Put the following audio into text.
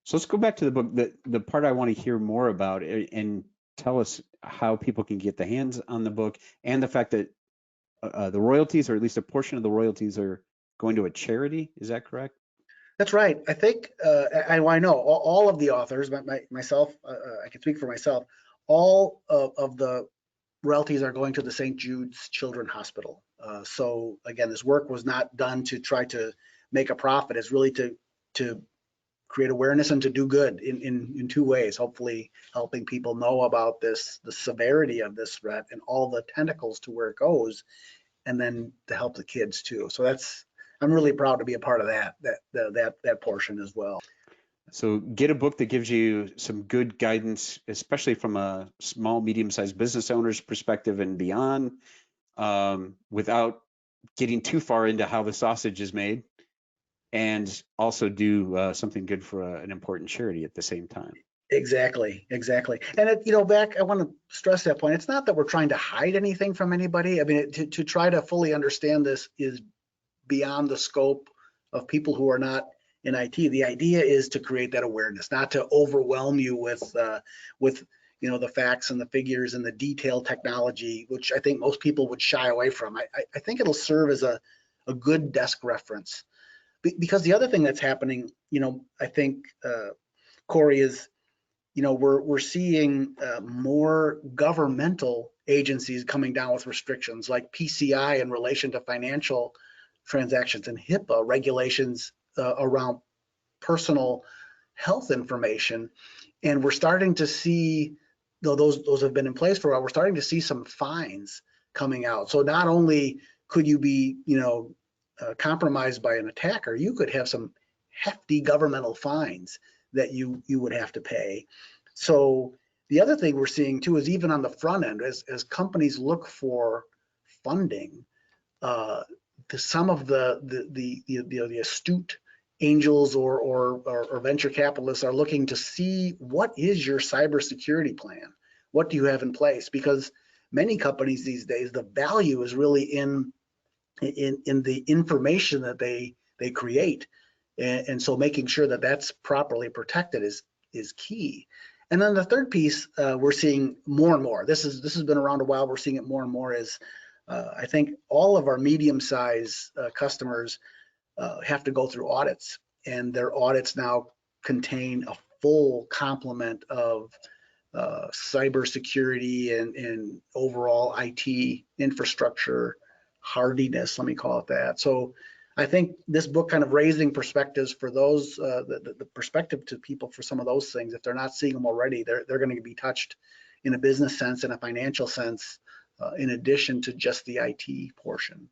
So let's go back to the book, the part I want to hear more about, and tell us how people can get the hands on the book, and the fact that the royalties, or at least a portion of the royalties, are going to a charity. Is that correct? That's right. I think, I know all of the authors, myself, I can speak for myself, all of the royalties are going to the St. Jude's Children's Hospital. So again, this work was not done to try to make a profit. It's really to create awareness and to do good in two ways. Hopefully helping people know about this, the severity of this threat and all the tentacles to where it goes, and then to help the kids too. So I'm really proud to be a part of that portion as well. So get a book that gives you some good guidance, especially from a small, medium-sized business owner's perspective and beyond, without getting too far into how the sausage is made, and also do something good for an important charity at the same time. Exactly. And I want to stress that point. It's not that we're trying to hide anything from anybody. I mean, to try to fully understand this is beyond the scope of people who are not in IT. The idea is to create that awareness, not to overwhelm you with the facts and the figures and the detailed technology, which I think most people would shy away from. I think it'll serve as a good desk reference, because the other thing that's happening, I think, Corey, is we're seeing more governmental agencies coming down with restrictions like PCI in relation to financial transactions, and HIPAA regulations around personal health information. And we're starting to see, though those have been in place for a while, we're starting to see some fines coming out. So not only could you be compromised by an attacker, you could have some hefty governmental fines that you would have to pay. So the other thing we're seeing too is, even on the front end, as companies look for funding, some of the astute angels or venture capitalists are looking to see, what is your cybersecurity plan? What do you have in place? Because many companies these days, the value is really in the information that they create, and so making sure that that's properly protected is key. And then the third piece, we're seeing more and more. This has been around a while. We're seeing it more and more. Is I think all of our medium-sized customers have to go through audits, and their audits now contain a full complement of cybersecurity and overall IT infrastructure hardiness, let me call it that. So I think this book kind of raising perspectives for those, the perspective to people for some of those things, if they're not seeing them already, they're going to be touched in a business sense, in a financial sense, in addition to just the IT portion.